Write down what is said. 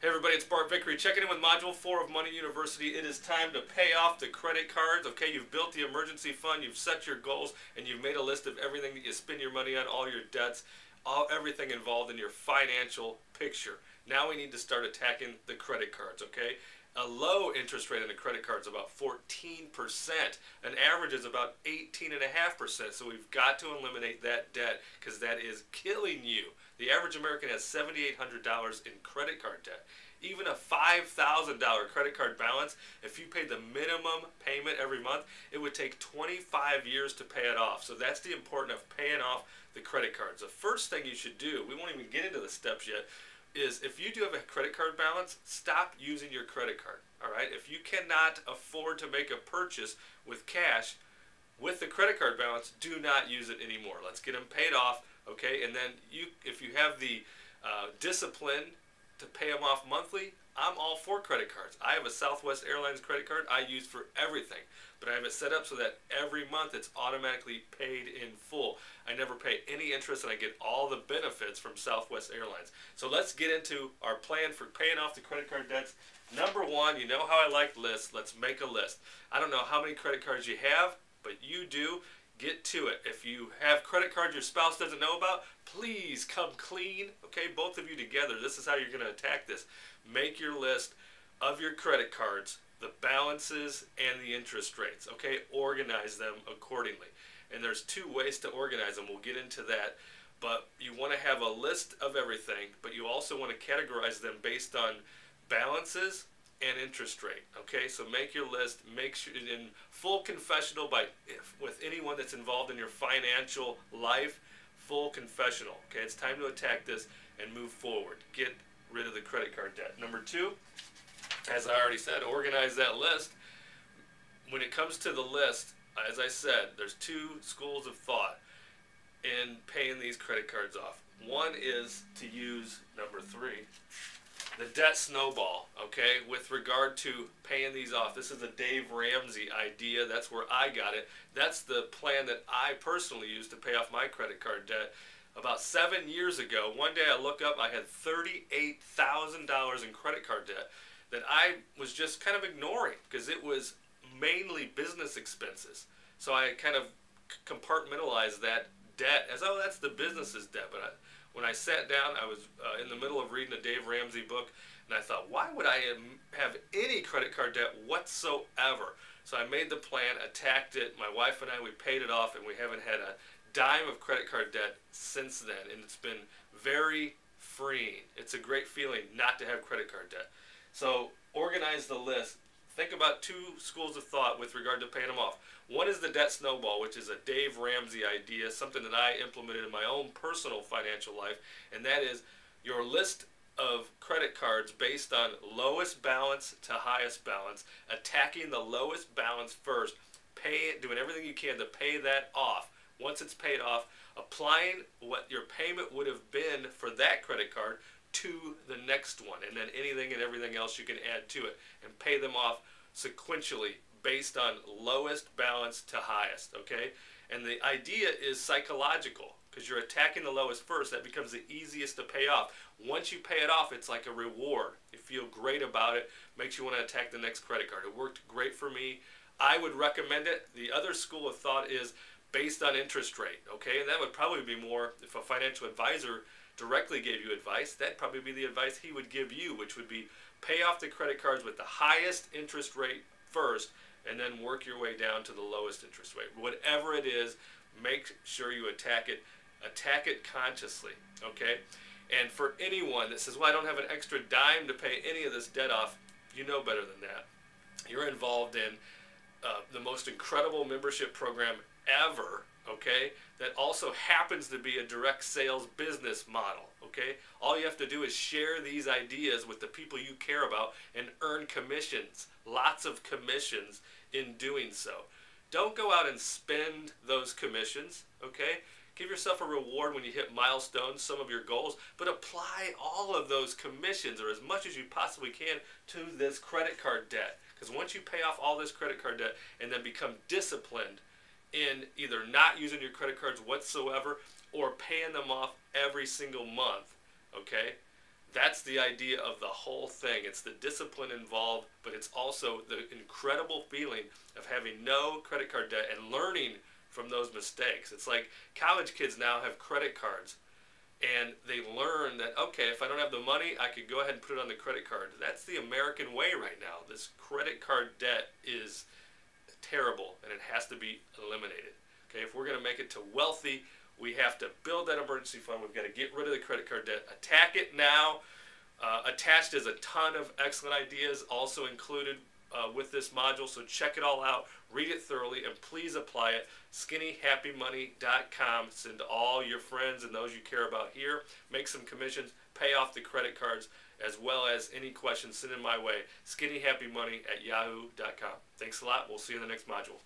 Hey everybody, it's Bart Vickery checking in with Module 4 of Money University. It is time to pay off the credit cards. Okay, you've built the emergency fund, you've set your goals, and you've made a list of everything that you spend your money on, all your debts, everything involved in your financial picture. Now we need to start attacking the credit cards, okay? A low interest rate on a credit card is about 14%. An average is about 18.5%. So we've got to eliminate that debt because that is killing you. The average American has $7,800 in credit card debt. Even a $5,000 credit card balance, if you paid the minimum payment every month, it would take 25 years to pay it off. So that's the importance of paying off the credit cards. The first thing you should do, we won't even get into the steps yet, is if you do have a credit card balance, stop using your credit card. All right? If you cannot afford to make a purchase with cash with the credit card balance, do not use it anymore. Let's get them paid off, okay? And then if you have the discipline to pay them off monthly, I'm all for credit cards. I have a Southwest Airlines credit card I use for everything, but I have it set up so that every month it's automatically paid in full. I never pay any interest and I get all the benefits from Southwest Airlines. So let's get into our plan for paying off the credit card debts. Number one, you know how I like lists. Let's make a list. I don't know how many credit cards you have, but you do. Get to it. If you have credit cards your spouse doesn't know about, please come clean. Okay, both of you together. This is how you're going to attack this. Make your list of your credit cards, the balances, and the interest rates. Okay, organize them accordingly. And there's two ways to organize them. We'll get into that. But you want to have a list of everything, but you also want to categorize them based on balances and interest rate. Okay, so make your list. Make sure in full confessional with anyone that's involved in your financial life. Full confessional. Okay, it's time to attack this and move forward. Get rid of the credit card debt. Number two, as I already said, organize that list. When it comes to the list, as I said, there's two schools of thought in paying these credit cards off. One is to use number three, the debt snowball, okay, with regard to paying these off. This is a Dave Ramsey idea. That's where I got it. That's the plan that I personally used to pay off my credit card debt. About 7 years ago, one day I look up, I had $38,000 in credit card debt that I was just kind of ignoring because it was mainly business expenses. So I kind of compartmentalized that debt as, oh, that's the business's debt. But when I sat down, I was in the middle of reading a Dave Ramsey book, and I thought, why would I have any credit card debt whatsoever? So I made the plan, attacked it. My wife and I, we paid it off, and we haven't had a dime of credit card debt since then, and it's been very freeing. It's a great feeling not to have credit card debt. So organize the list. Think about two schools of thought with regard to paying them off. One is the debt snowball, which is a Dave Ramsey idea, something that I implemented in my own personal financial life, and that is your list of credit cards based on lowest balance to highest balance, attacking the lowest balance first, doing everything you can to pay that off. Once it's paid off, applying what your payment would have been for that credit card to the next one, and then anything and everything else you can add to it, and pay them off sequentially based on lowest balance to highest, okay? And the idea is psychological, because you're attacking the lowest first. That becomes the easiest to pay off. Once you pay it off, it's like a reward. You feel great about it, makes you want to attack the next credit card. It worked great for me. I would recommend it. The other school of thought is based on interest rate, okay? And that would probably be more, if a financial advisor directly gave you advice, that'd probably be the advice he would give you, which would be pay off the credit cards with the highest interest rate first, and then work your way down to the lowest interest rate. Whatever it is, make sure you attack it consciously, okay? And for anyone that says, well, I don't have an extra dime to pay any of this debt off, you know better than that. You're involved in the most incredible membership program ever, okay, that also happens to be a direct sales business model, okay? All you have to do is share these ideas with the people you care about and earn commissions, lots of commissions in doing so. Don't go out and spend those commissions, okay? Give yourself a reward when you hit milestones, some of your goals, but apply all of those commissions, or as much as you possibly can, to this credit card debt. Because once you pay off all this credit card debt and then become disciplined in either not using your credit cards whatsoever or paying them off every single month, okay, That's the idea of the whole thing. It's the discipline involved, but it's also the incredible feeling of having no credit card debt and learning from those mistakes. It's like college kids now have credit cards, and they learn that, okay, if I don't have the money, I could go ahead and put it on the credit card. That's the American way right now. This credit card debt is terrible, and it has to be eliminated. Okay, if we're going to make it to wealthy, we have to build that emergency fund. We've got to get rid of the credit card debt. Attack it now. Attached is a ton of excellent ideas also included with this module, so check it all out, read it thoroughly, and please apply it. SkinnyHappyMoney.com. Send to all your friends and those you care about here. Make some commissions, pay off the credit cards, as well as any questions, send in my way. SkinnyHappyMoney@yahoo.com. Thanks a lot. We'll see you in the next module.